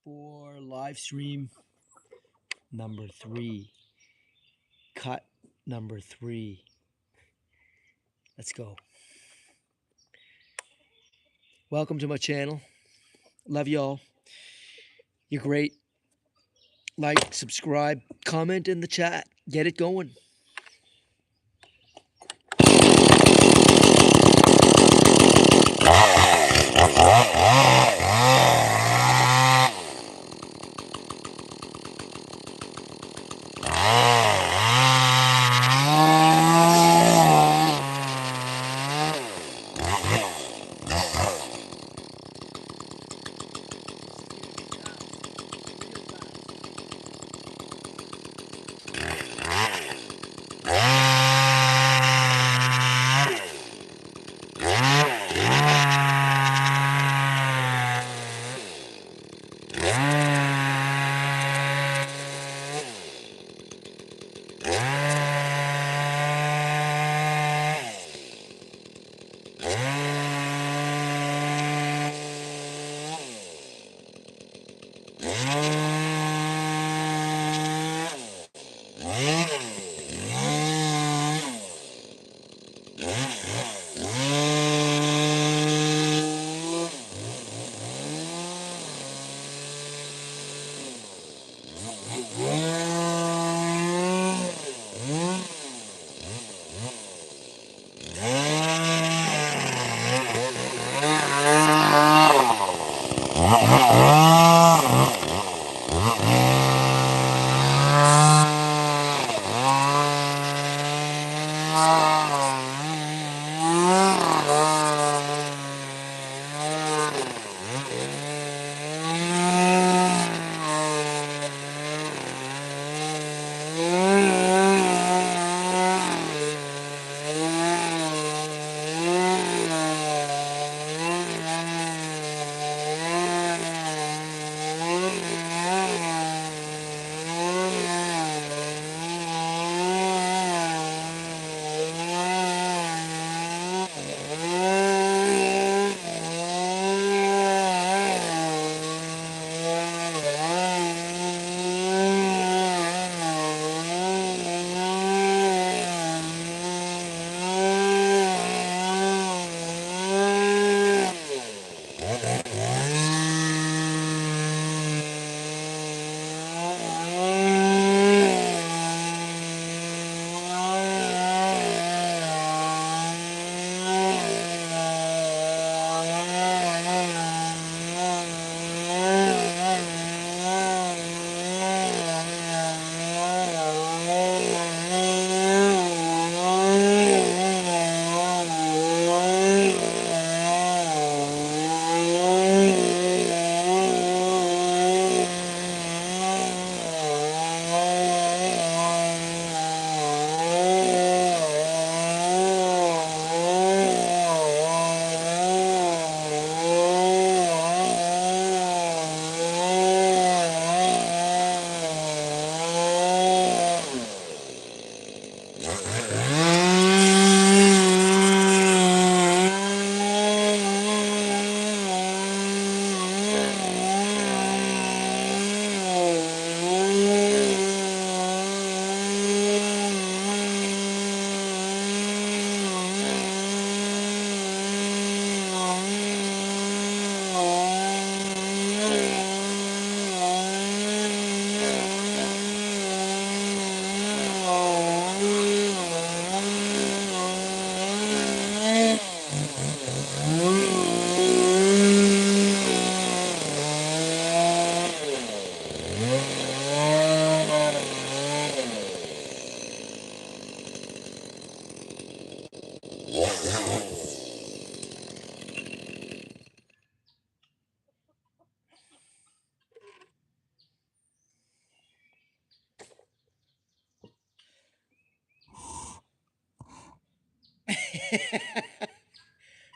for live stream number 3. Cut number 3. Let's go. Welcome to my channel. Love y'all. You're great. Like, subscribe, comment in the chat. Get it going.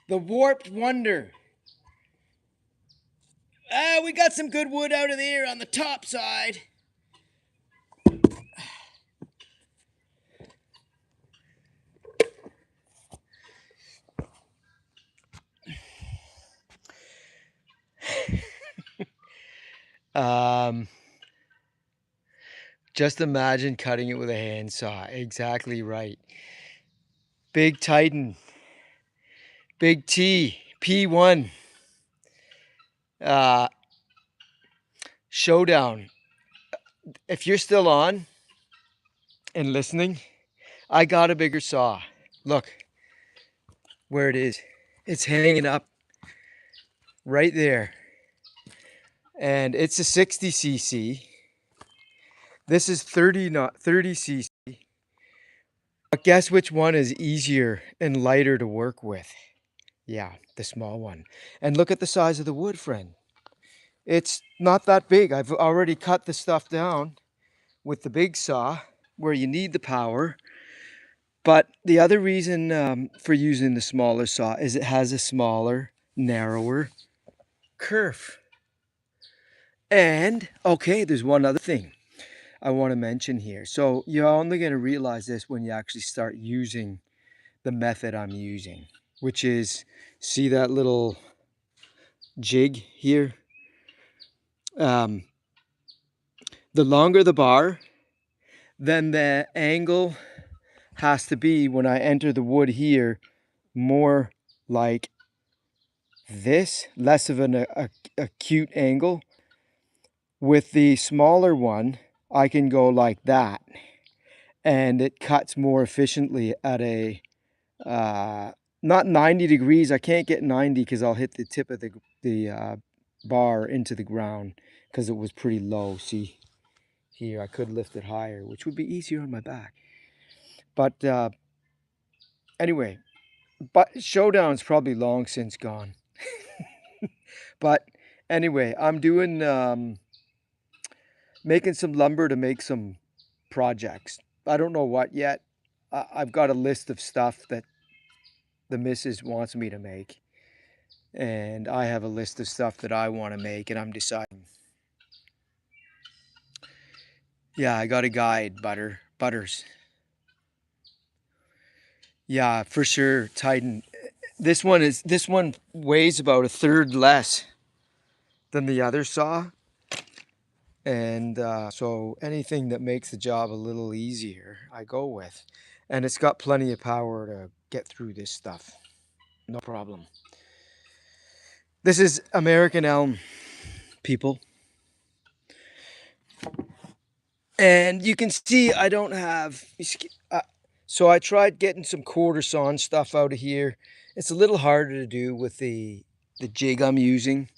The Warped Wonder. We got some good wood out of there on the top side. Just imagine cutting it with a handsaw. Exactly right. Big Titan, Big T, P1, uh, Showdown. If you're still on and listening, I got a bigger saw. Look where it is. It's hanging up right there. And it's a 60cc. This is 30cc. But guess which one is easier and lighter to work with? Yeah, the small one. And look at the size of the wood, friend. It's not that big. I've already cut the stuff down with the big saw where you need the power. But the other reason for using the smaller saw is it has a smaller, narrower kerf. And, okay, there's one other thing I want to mention here. So you're only going to realize this when you actually start using the method I'm using, which is, see that little jig here? The longer the bar, then the angle has to be, when I enter the wood here, more like this, less of an acute angle. With the smaller one, I can go like that, and it cuts more efficiently at a not 90 degrees. I can't get 90 because I'll hit the tip of the bar into the ground because it was pretty low. See here, I could lift it higher, which would be easier on my back. But anyway, but Showdown's probably long since gone. But anyway, I'm doing making some lumber to make some projects. I don't know what yet. I've got a list of stuff that the missus wants me to make, and I have a list of stuff that I want to make, and I'm deciding. Yeah, I got a guide, Butters. Yeah, for sure, Titan. This one weighs about a third less than the other saw, and so anything that makes the job a little easier, I go with. And it's got plenty of power to get through this stuff. No problem. This is American elm, people. And you can see I don't have... so I tried getting some quarter sawn stuff out of here. It's a little harder to do with the jig I'm using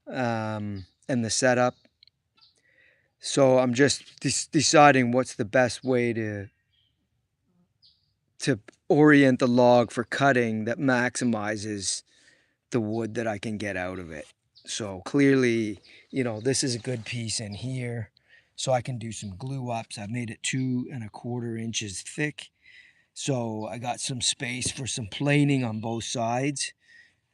and the setup. So I'm just deciding what's the best way to orient the log for cutting that maximizes the wood that I can get out of it. So clearly, this is a good piece in here. So I can do some glue ups. I've made it 2¼ inches thick. So I got some space for some planing on both sides.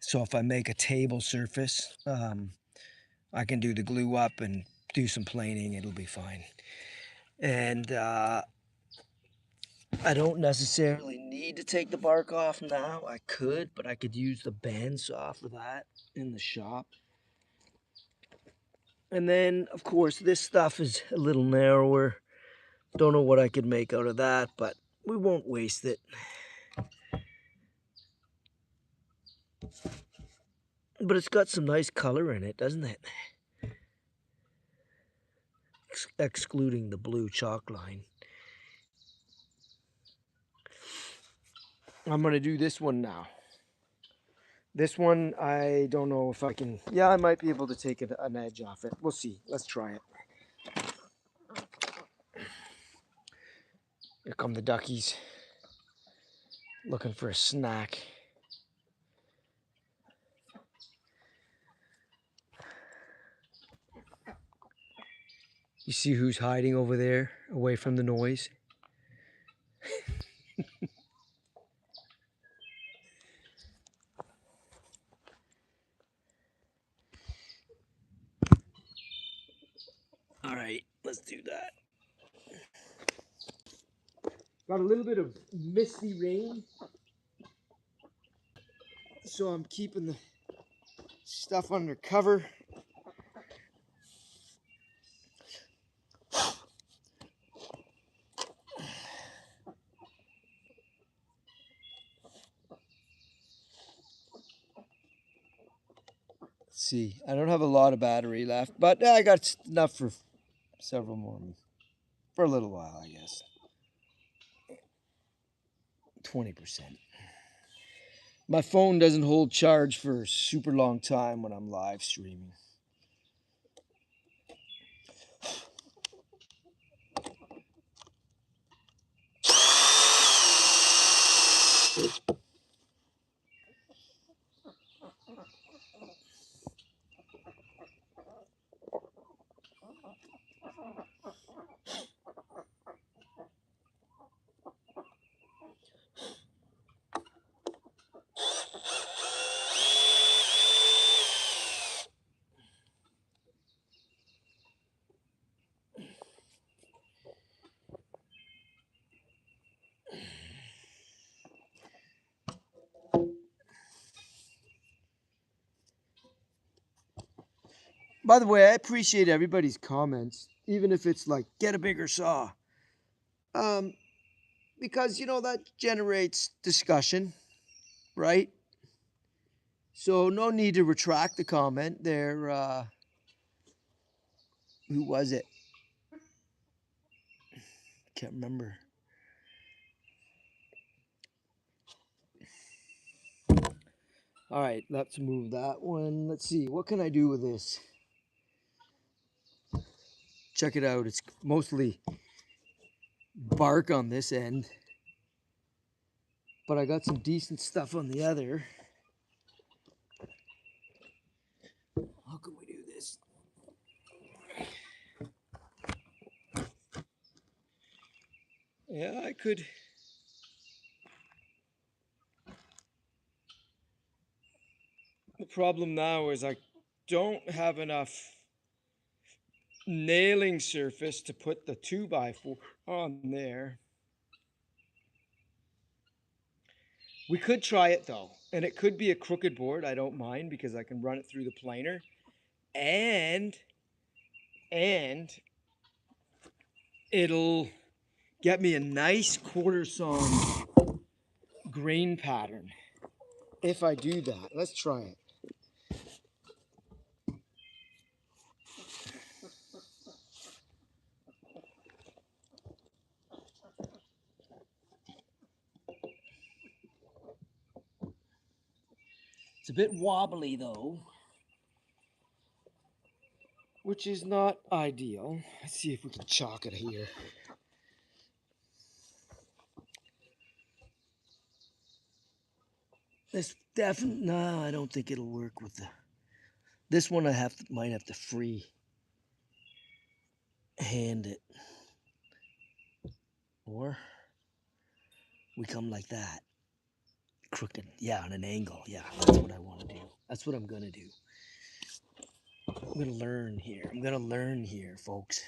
So if I make a table surface, I can do the glue up and do some planing. It'll be fine. And I don't necessarily need to take the bark off now. I could, but I could use the bandsaw for that in the shop. And then, of course, this stuff is a little narrower. Don't know what I could make out of that, but we won't waste it. But it's got some nice color in it, doesn't it? Excluding the blue chalk line. I'm going to do this one now. This one, I don't know if I can... Yeah, I might be able to take an edge off it. We'll see. Let's try it. Here come the duckies. Looking for a snack. You see who's hiding over there, away from the noise? All right, let's do that. Got a little bit of misty rain, so I'm keeping the stuff under cover. Let's see. I don't have a lot of battery left, but I got enough for several more, for a little while, I guess. 20%. My phone doesn't hold charge for a super long time when I'm live streaming. By the way, I appreciate everybody's comments, even if it's like, get a bigger saw. Um, because, that generates discussion, right? So no need to retract the comment there. Who was it? Can't remember. All right, let's move that one. Let's see, what can I do with this? Check it out. It's mostly bark on this end, but I got some decent stuff on the other. How can we do this? Yeah, I could. The problem now is I don't have enough nailing surface to put the 2x4 on there. We could try it though, and it could be a crooked board. I don't mind because I can run it through the planer, and it'll get me a nice quarter sawn grain pattern. If I do that, let's try it. It's a bit wobbly though, which is not ideal. Let's see if we can chalk it here. This definitely, no, I don't think it'll work with the. This one might have to free hand it, or we come like that, crooked. Yeah, on an angle. Yeah, that's what I want to do. That's what I'm gonna do. I'm gonna learn here. I'm gonna learn here, folks.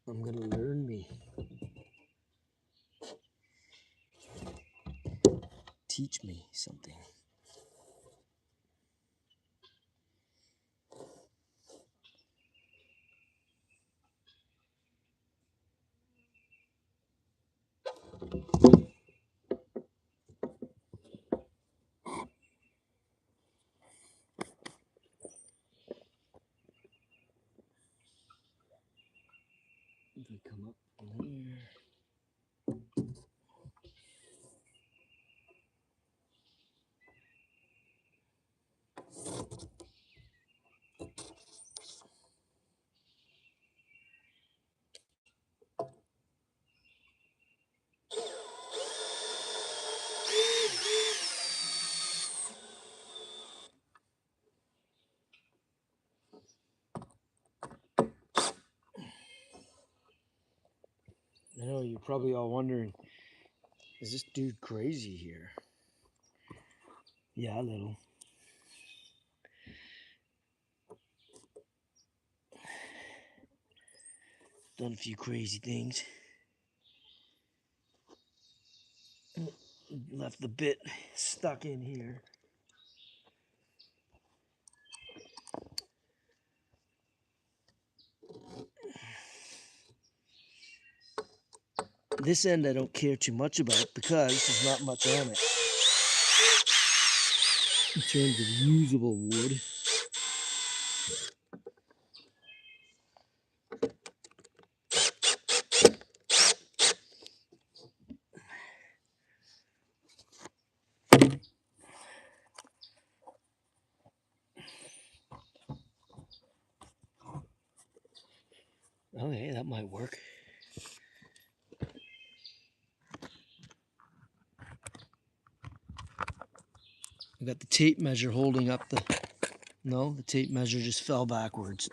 I'm gonna learn me. Teach me something. If I come up from here. I know you're probably all wondering, is this dude crazy here? Yeah, a little. Done a few crazy things. Left the bit stuck in here. This end I don't care too much about because there's not much on it. in terms of usable wood. Okay, that might work. I got the tape measure holding up the... No, the tape measure just fell backwards.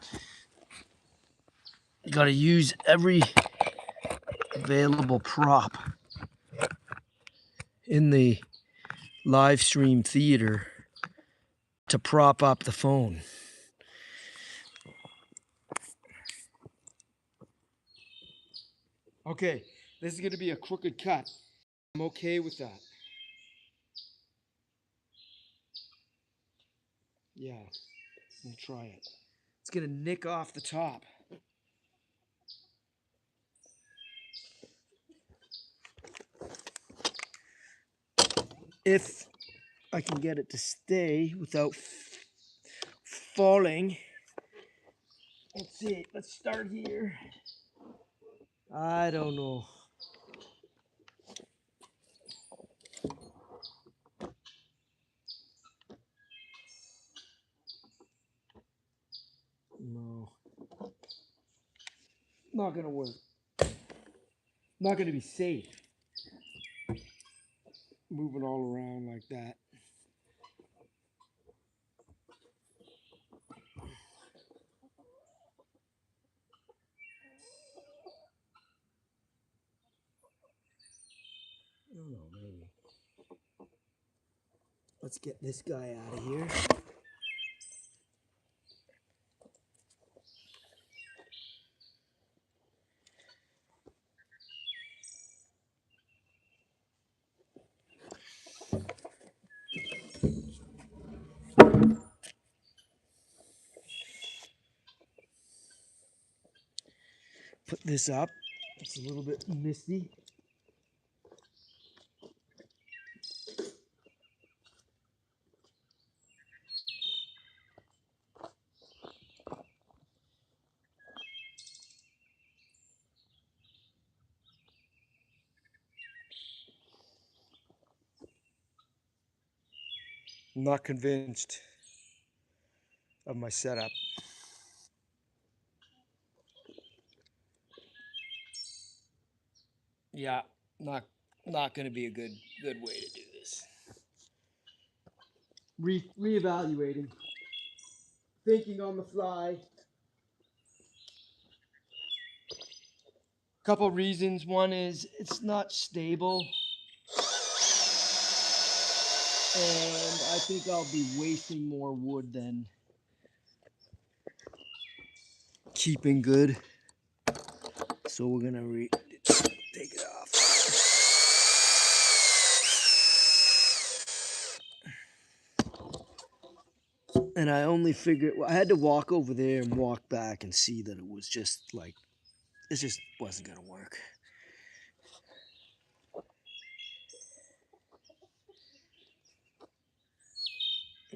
You gotta use every available prop in the live stream theater to prop up the phone. Okay, this is gonna be a crooked cut. I'm okay with that. Yeah, we'll try it. It's gonna nick off the top. If I can get it to stay without falling. Let's see, let's start here. I don't know. No. Not gonna work. Not gonna be safe. Moving all around like that. I don't know, maybe. Let's get this guy out of here. Put this up. It's a little bit misty. I'm not convinced of my setup. Yeah, not going to be a good way to do this. Reevaluating, thinking on the fly. Couple reasons. One is it's not stable, and I think I'll be wasting more wood than keeping good. So we're gonna take it off. And I only figured, well, I had to walk over there and walk back and see that it was just like, it just wasn't gonna work.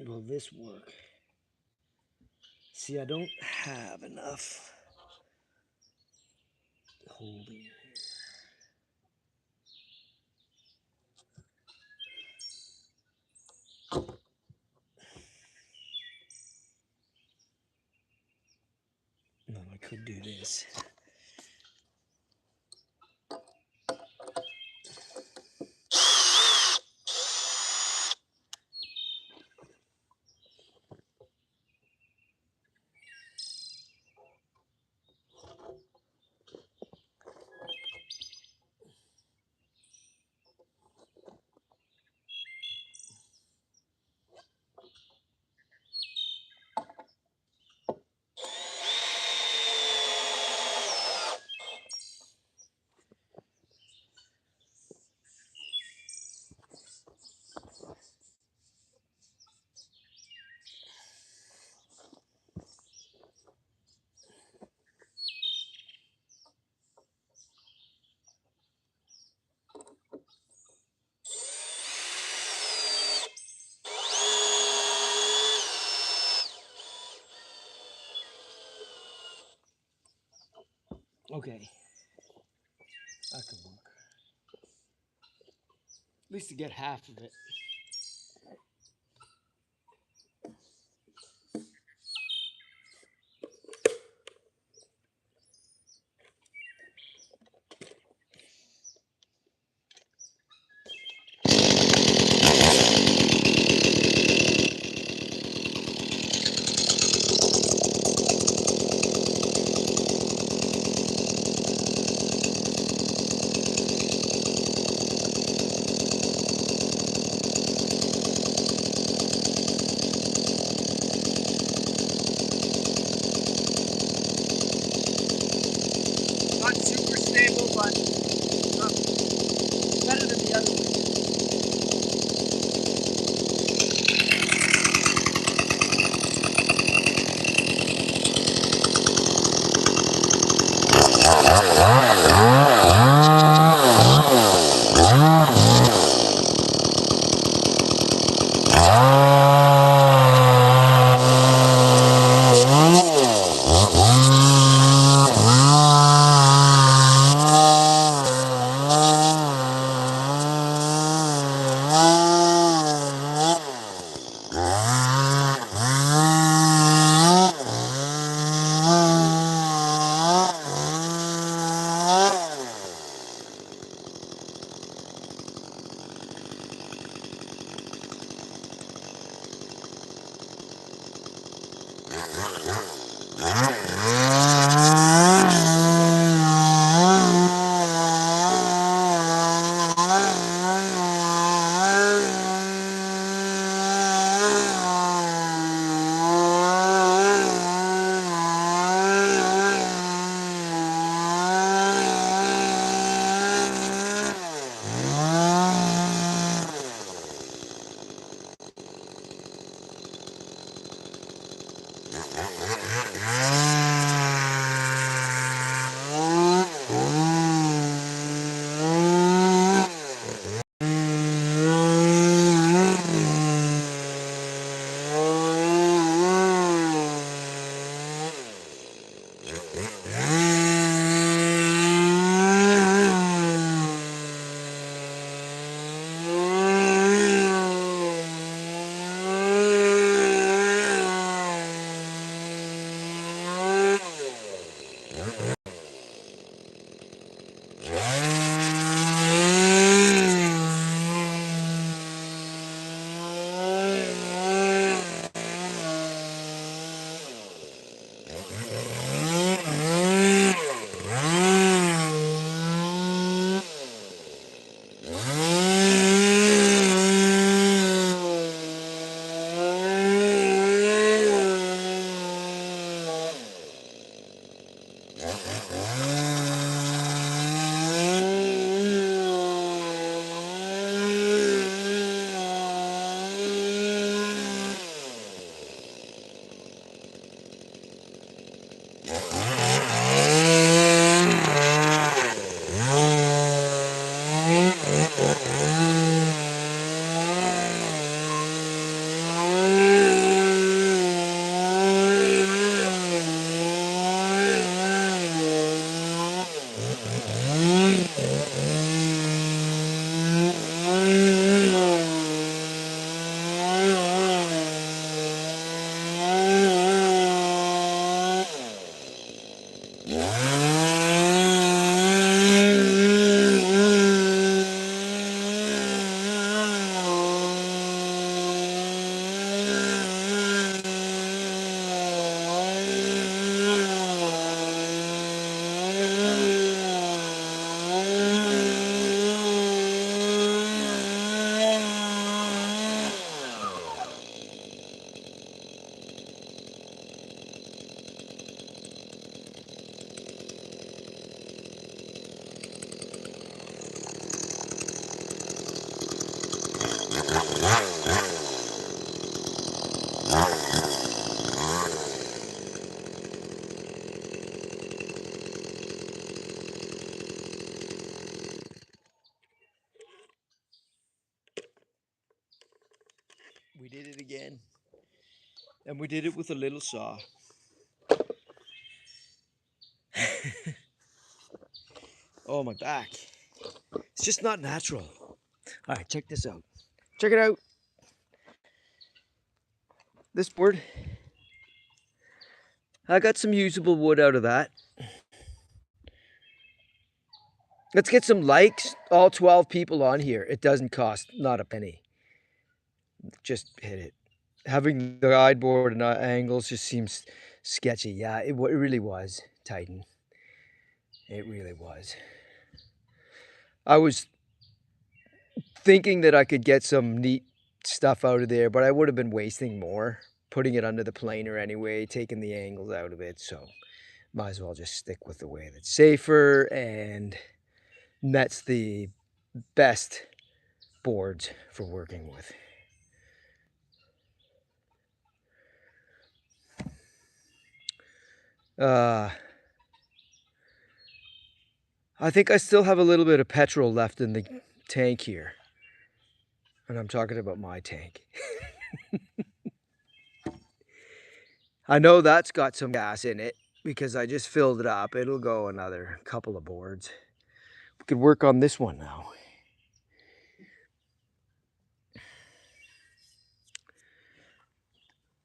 Will this work? See, I don't have enough holding here. No, I could do this. Okay, that could work. At least to get half of it. Not super stable, but better than the other one. We did it again. And we did it with a little saw. Oh, my back. It's just not natural. All right, check this out. Check it out. This board. I got some usable wood out of that. Let's get some likes. All 12 people on here. It doesn't cost not a penny. Just hit it. Having the guide board and angles just seems sketchy. Yeah, it really was, Titan. It really was. I was thinking that I could get some neat stuff out of there, but I would have been wasting more putting it under the planer anyway, taking the angles out of it. So might as well just stick with the way that's safer and that's the best boards for working with. I think I still have a little bit of petrol left in the tank here. And I'm talking about my tank. I know that's got some gas in it because I just filled it up. It'll go another couple of boards. We could work on this one now.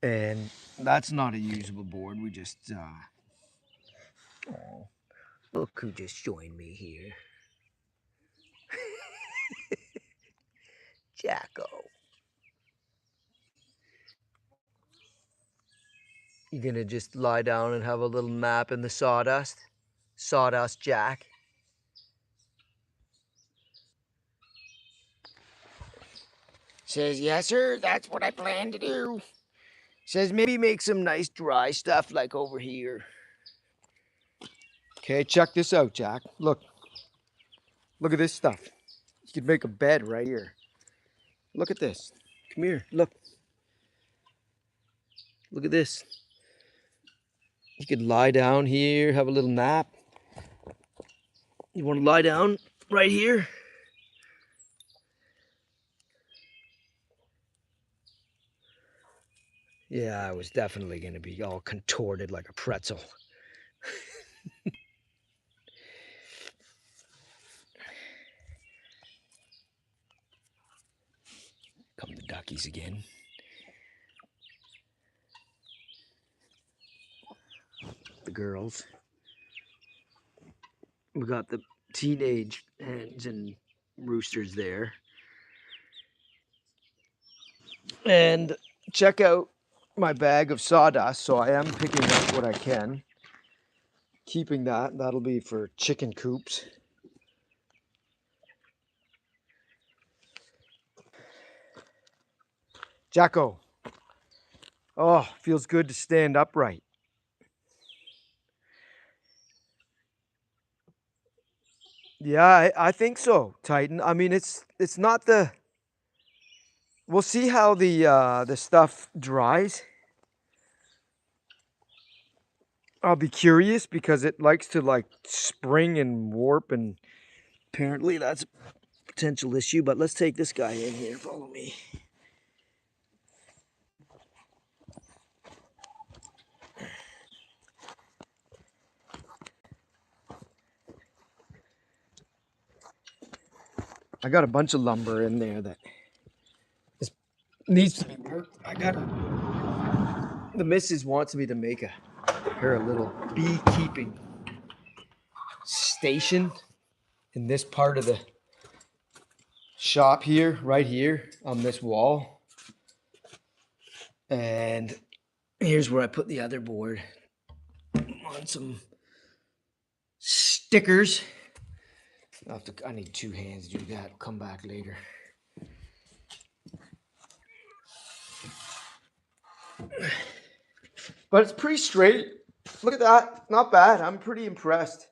And that's not a usable board. We just, oh, look who just joined me here. Jacko. You gonna just lie down and have a little nap in the sawdust? Sawdust Jack. Says, yes, sir, that's what I plan to do. Says, maybe make some nice dry stuff like over here. Okay, check this out, Jack. Look. Look at this stuff. You could make a bed right here. Look at this. Come here, look. Look at this. You could lie down here, have a little nap. You want to lie down right here? Yeah, I was definitely going to be all contorted like a pretzel. Come the duckies again. The girls. We got the teenage hens and roosters there. And check out my bag of sawdust. So I am picking up what I can. Keeping that. That'll be for chicken coops. Jacko. Oh, feels good to stand upright. Yeah, I think so, Titan. I mean, it's not the. We'll see how the stuff dries. I'll be curious because it likes to like spring and warp, and apparently that's a potential issue. But let's take this guy in here. Follow me. I got a bunch of lumber in there that needs to be worked. The missus wants me to make her a little beekeeping station in this part of the shop here, right here on this wall. And here's where I put the other board on some stickers. I need 2 hands to do that. I'll come back later. But it's pretty straight. Look at that. Not bad. I'm pretty impressed.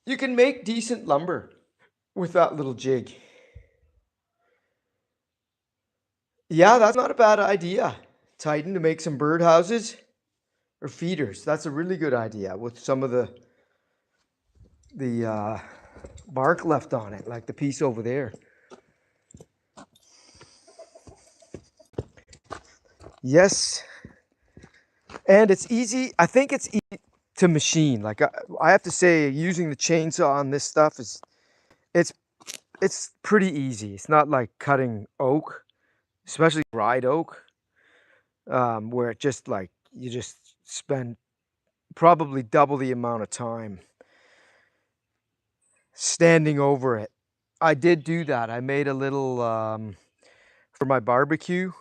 You can make decent lumber with that little jig. Yeah, that's not a bad idea, Titan, to make some birdhouses or feeders. That's a really good idea with some of the bark left on it, like the piece over there. Yes. And it's easy. I think it's easy. to machine. Like I have to say, using the chainsaw on this stuff is it's it's pretty easy. It's not like cutting oak, especially dried oak, where it just like you just spend probably double the amount of time standing over it. I did do that. I made a little for my barbecue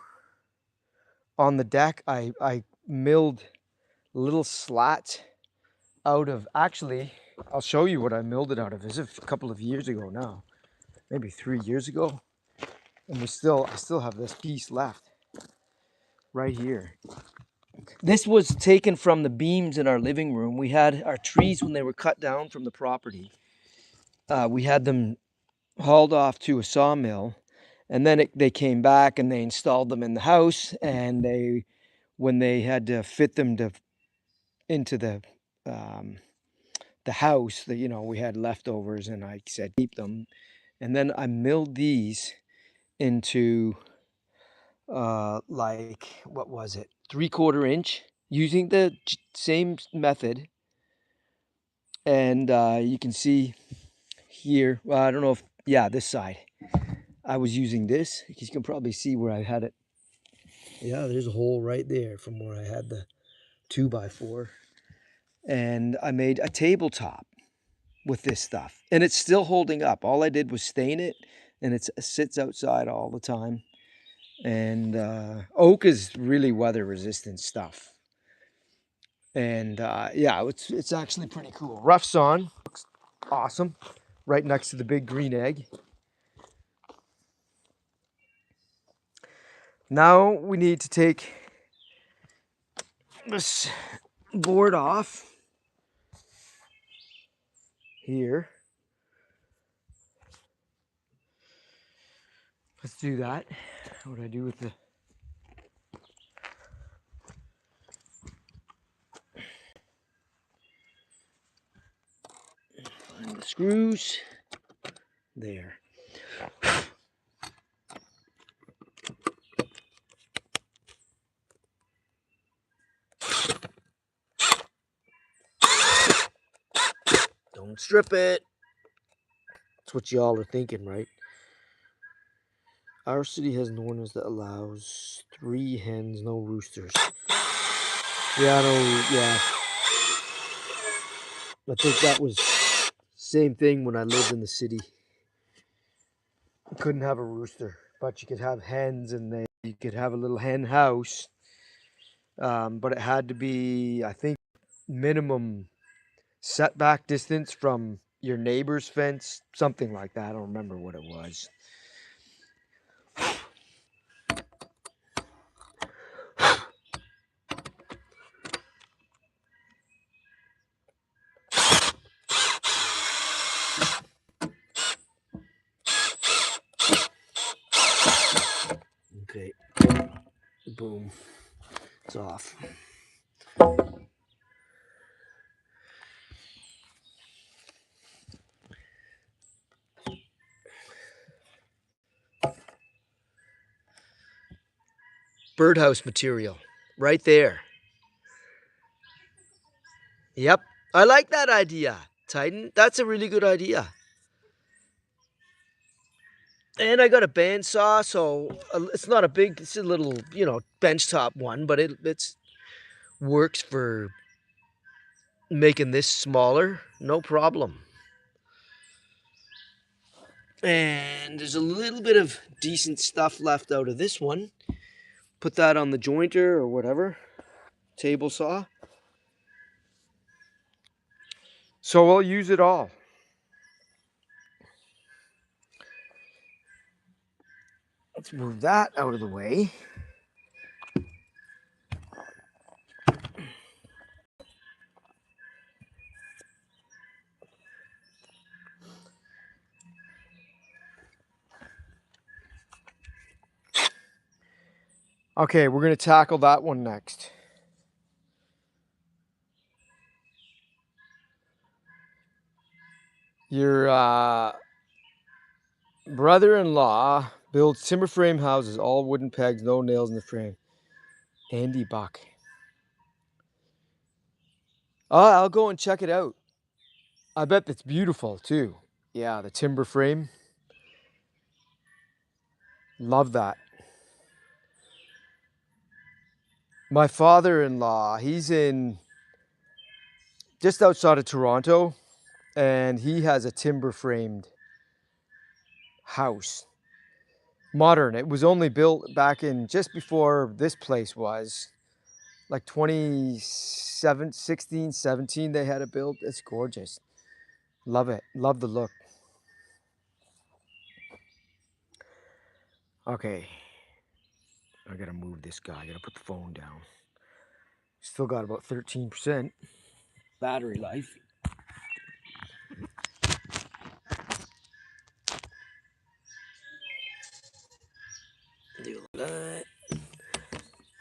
on the deck. I milled little slats out of, actually, I'll show you what I milled it out of. This is a couple of years ago now, maybe 3 years ago. And I still have this piece left right here. This was taken from the beams in our living room. We had our trees when they were cut down from the property. We had them hauled off to a sawmill, and then they came back and they installed them in the house. And when they had to fit them into the house, that we had leftovers, and I said keep them. And then I milled these into like, what was it, 3/4 inch, using the same method. And you can see here, well, I don't know if, yeah, this side, I was using this, because you can probably see where I had it. Yeah, there's a hole right there from where I had the 2x4. And I made a tabletop with this stuff, and it's still holding up. All I did was stain it, and it sits outside all the time. And oak is really weather resistant stuff. And yeah, it's actually pretty cool. Rough sawn, looks awesome, right next to the big green egg. Now we need to take this board off here. Let's do that. What do I do with the... Find the screws. There. Don't strip it. That's what y'all are thinking, right? Our city has an ordinance that allows 3 hens, no roosters. Yeah, yeah. I think that was same thing when I lived in the city. You couldn't have a rooster, but you could have hens, and you could have a little hen house. But it had to be, I think, minimum setback distance from your neighbor's fence, something like that. I don't remember what it was. Okay, boom, it's off. Birdhouse material, right there. Yep, I like that idea, Titan. That's a really good idea. And I got a bandsaw, so it's not a big, it's a little, benchtop one, but it's works for making this smaller, no problem. And there's a little bit of decent stuff left out of this one. Put that on the jointer or whatever, table saw. So I'll use it all. Let's move that out of the way. Okay, we're going to tackle that one next. Your brother-in-law builds timber frame houses, all wooden pegs, no nails in the frame. Andy Buck. I'll go and check it out. I bet that's beautiful too. Yeah, the timber frame. Love that. My father-in-law, he's in just outside of Toronto, and he has a timber framed house. Modern. It was only built back in just before this place was. Like 27, 16, 17 they had it built. It's gorgeous. Love it. Love the look. Okay. I gotta move this guy. I gotta put the phone down. Still got about 13% battery life. Do that.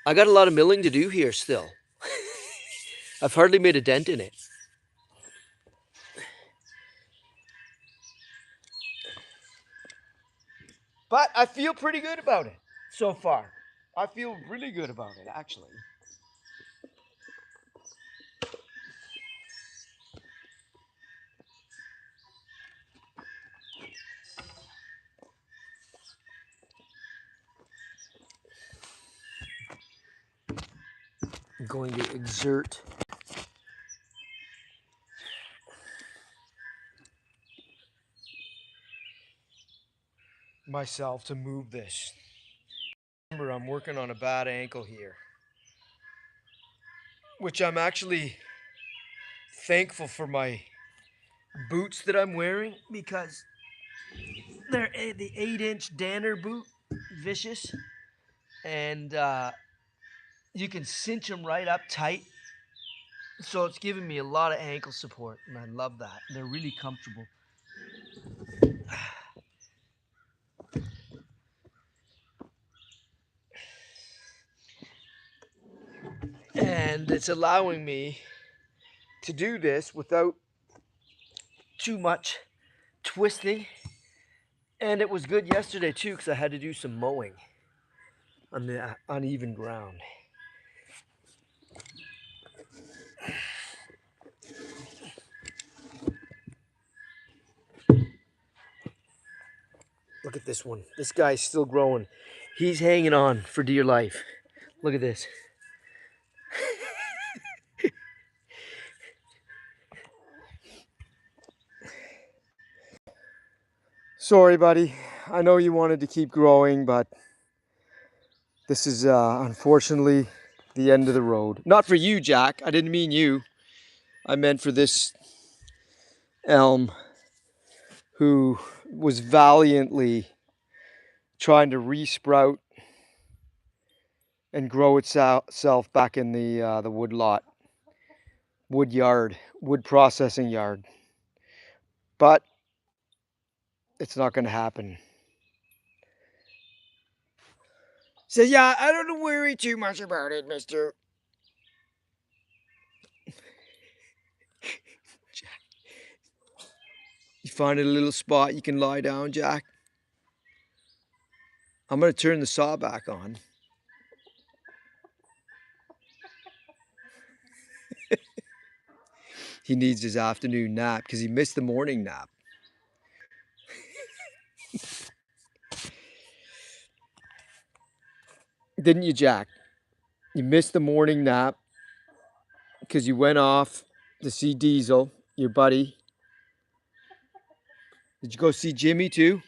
I got a lot of milling to do here still. I've hardly made a dent in it. But I feel pretty good about it so far. I feel really good about it, actually. I'm going to exert myself to move this. Remember, I'm working on a bad ankle here, which I'm actually thankful for my boots that I'm wearing because they're the 8-inch Danner boot, vicious, and you can cinch them right up tight. So it's giving me a lot of ankle support, and I love that. They're really comfortable. And it's allowing me to do this without too much twisting. And it was good yesterday too because I had to do some mowing on the uneven ground. Look at this one. This guy's still growing. He's hanging on for dear life. Look at this. Sorry, buddy. I know you wanted to keep growing, but this is unfortunately the end of the road. Not for you, Jack. I didn't mean you. I meant for this elm who was valiantly trying to resprout and grow itself back in the wood lot, wood yard, wood processing yard. But it's not going to happen. So yeah, I don't worry too much about it, mister. You find a little spot you can lie down, Jack? I'm going to turn the saw back on. He needs his afternoon nap because he missed the morning nap. Didn't you, Jack? You missed the morning nap because you went off to see Diesel, your buddy. Did you go see Jimmy too?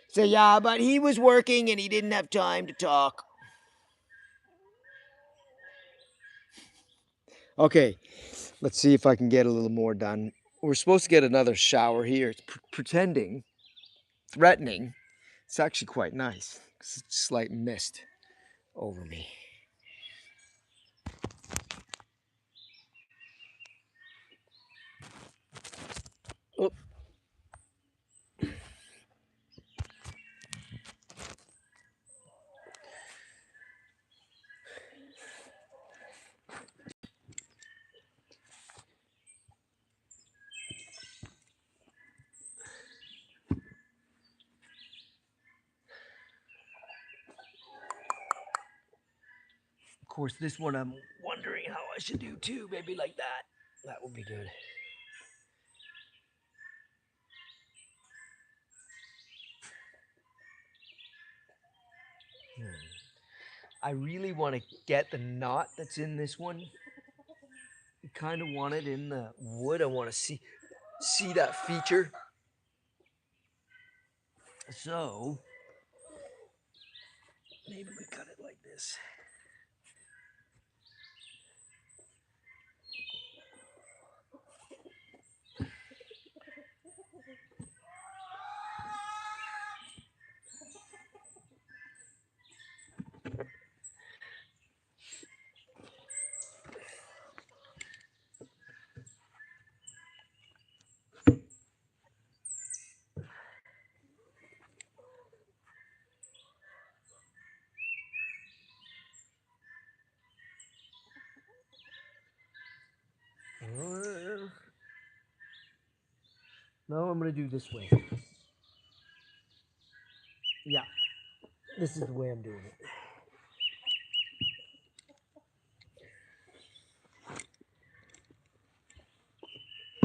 So yeah, but he was working and he didn't have time to talk. Okay, let's see if I can get a little more done. We're supposed to get another shower here. It's pretending, threatening. It's actually quite nice. It's a slight mist over me. Oh. Of course, this one I'm wondering wondering how I should do too. Maybe like that. That would be good. I really want to get the knot that's in this one. I kind of want it in the wood. I want to see that feature. So maybe we cut it like this. No, I'm going to do this way. Yeah, this is the way I'm doing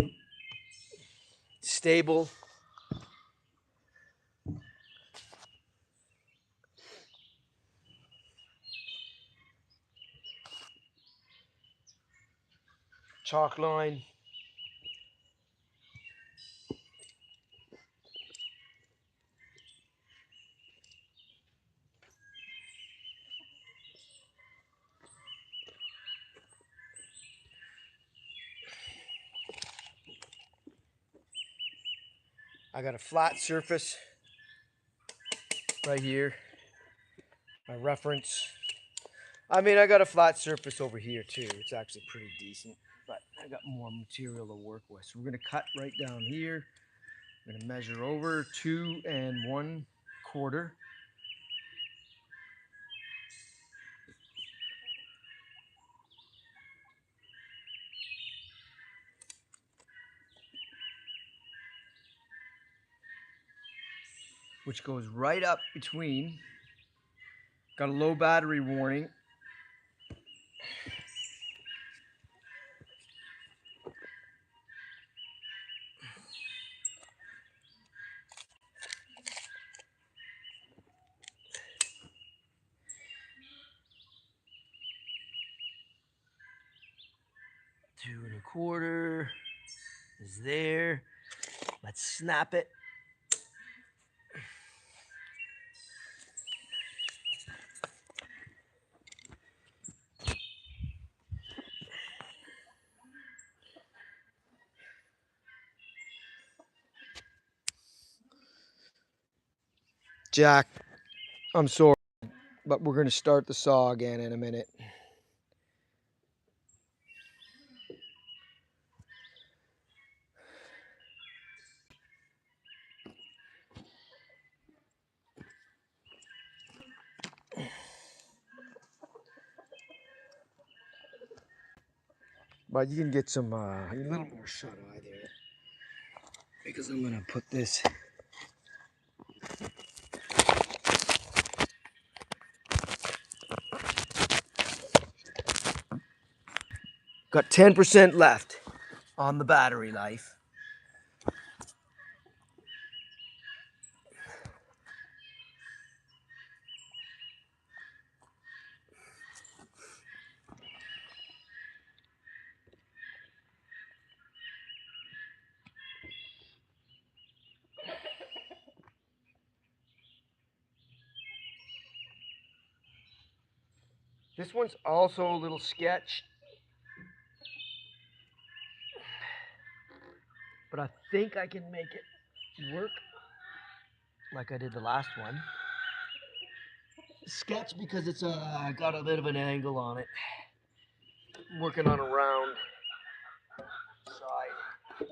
it. Stable. Chalk line. I got a flat surface right here. My reference. I mean, I got a flat surface over here too. It's actually pretty decent, but I got more material to work with. So we're going to cut right down here. I'm going to measure over 2 1/4. Which goes right up between. Got a low battery warning. Two 1/4 is there. Let's snap it. Jack, I'm sorry, but we're going to start the saw again in a minute. But you can get some a little more shut eye there, because I'm going to put this. Got 10% left on the battery life. This one's also a little sketch, but I think I can make it work like I did the last one. Sketch because it's got a bit of an angle on it. I'm working on a round side.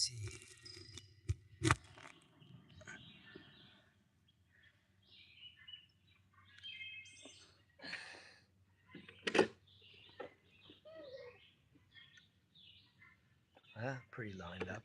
see. Pretty lined up.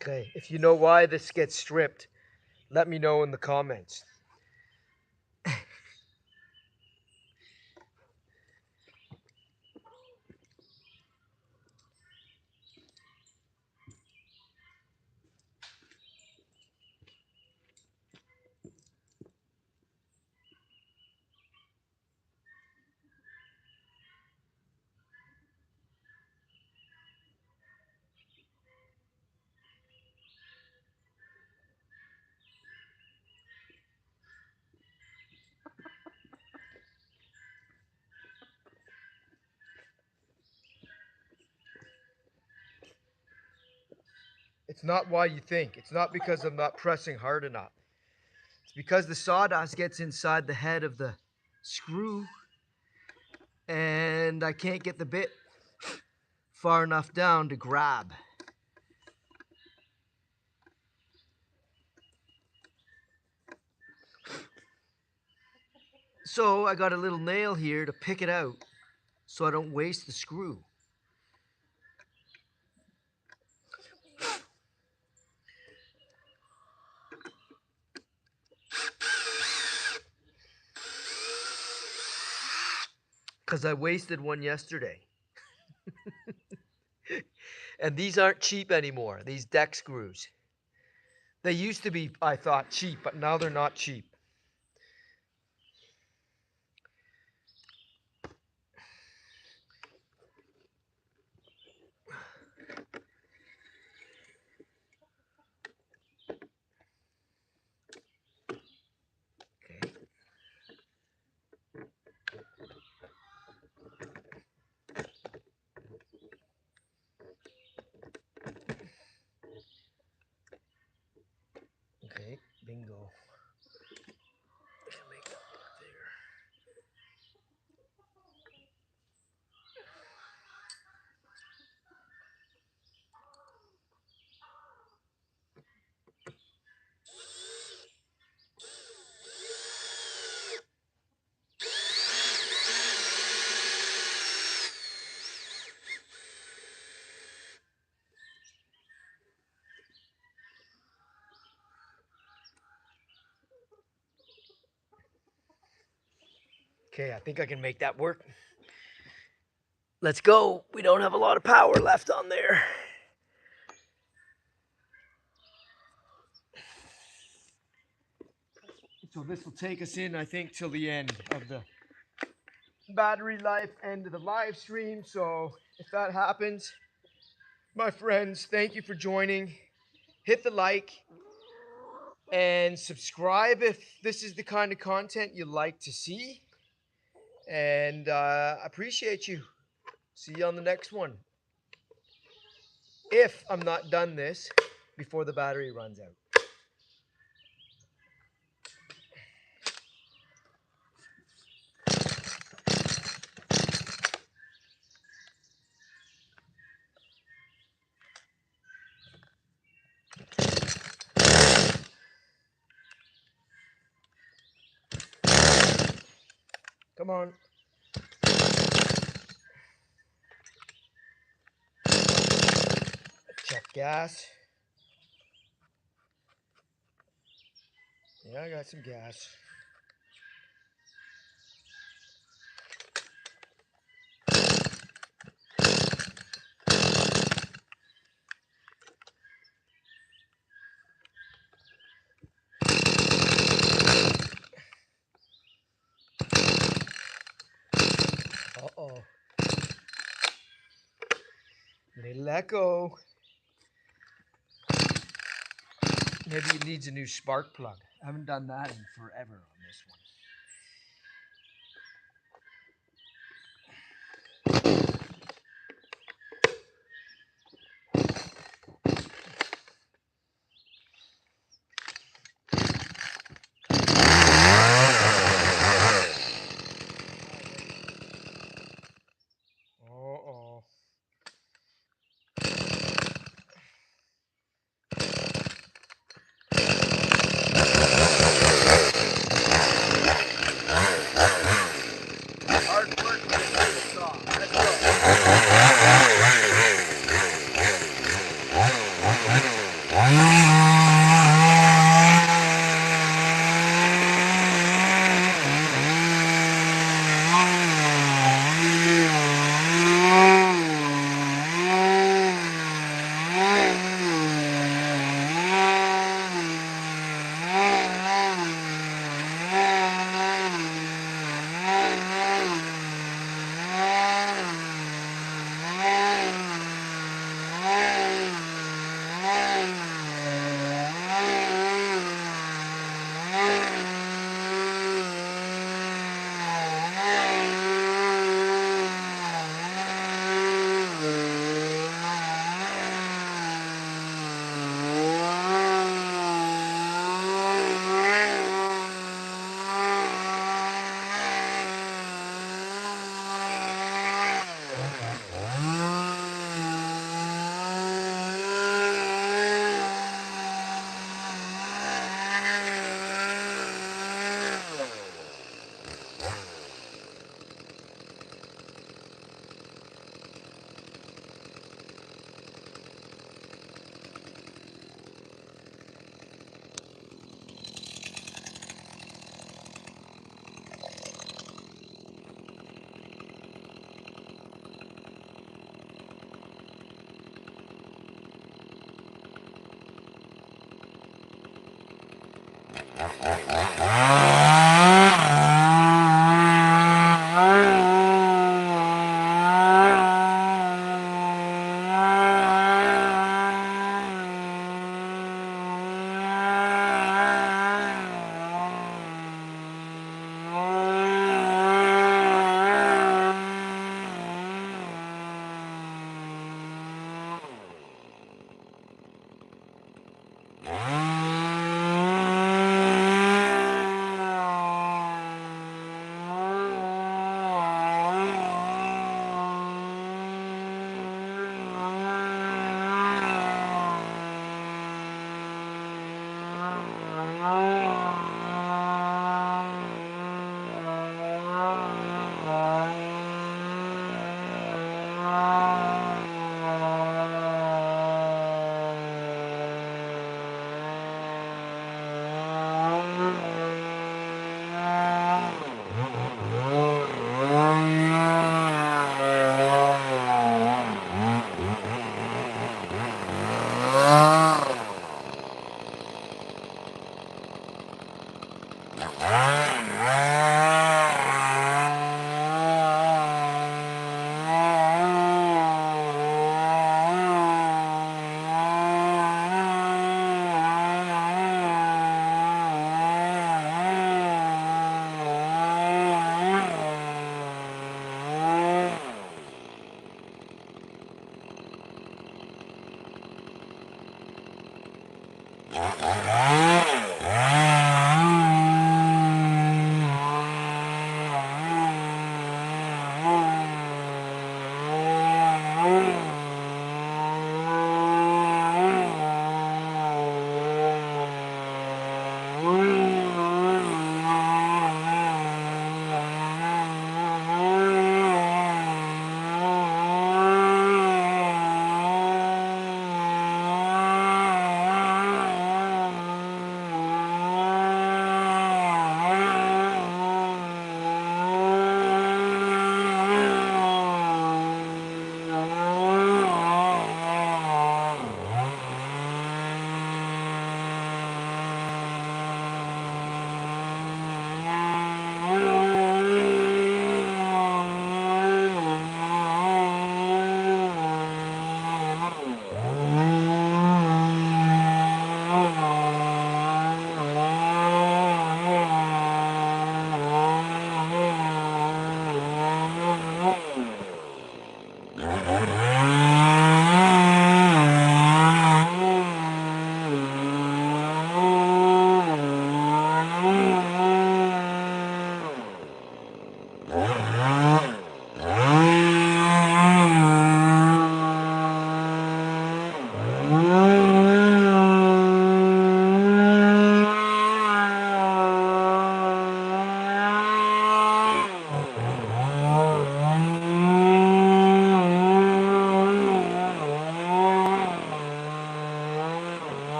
Okay, if you know why this gets stripped, let me know in the comments. It's not why you think. It's not because I'm not pressing hard enough. It's because the sawdust gets inside the head of the screw and I can't get the bit far enough down to grab. So I got a little nail here to pick it out so I don't waste the screw. Because I wasted one yesterday. And these aren't cheap anymore, these deck screws. They used to be, I thought, cheap, but now they're not cheap. Okay. Okay, bingo. Can make that look there. Okay, I think I can make that work. Let's go. We don't have a lot of power left on there. So this will take us in, I think, till the end of the battery life, end of the live stream. So if that happens, my friends, thank you for joining. Hit the like and subscribe if this is the kind of content you like to see. And I appreciate you. See you on the next one. If I'm not done this before the battery runs out. Come on. Check gas. Yeah, I got some gas. Uh-oh. Need to let go. Maybe it needs a new spark plug. I haven't done that in forever on this one. Uh-oh. Hard work with this saw. Let's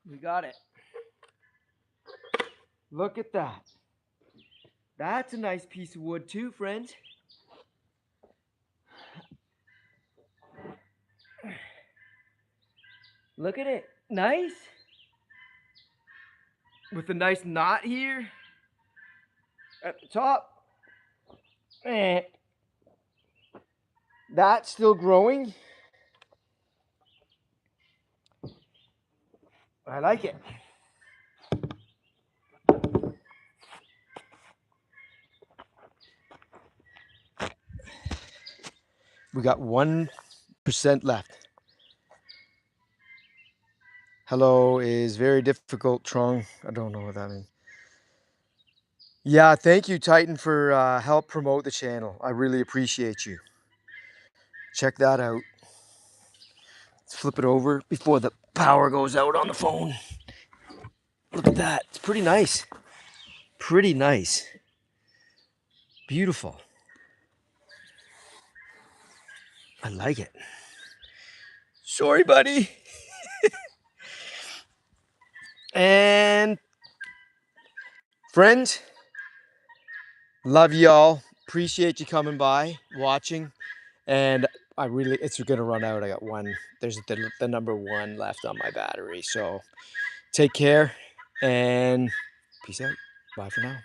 We got it. Look at that. That's a nice piece of wood too, friends. Look at it. Nice. With a nice knot here at the top. That's still growing. I like it. We got 1% left. Hello is very difficult, Trong. I don't know what that means. Yeah, thank you, Titan, for help promote the channel. I really appreciate you. Check that out. Let's flip it over before the power goes out on the phone. Look at that. It's pretty nice. Pretty nice. Beautiful. I like it. Sorry, buddy. And friends, love y'all. Appreciate you coming by, watching. And it's gonna run out. I got one. There's the number 1 left on my battery. So take care and peace out. Bye for now.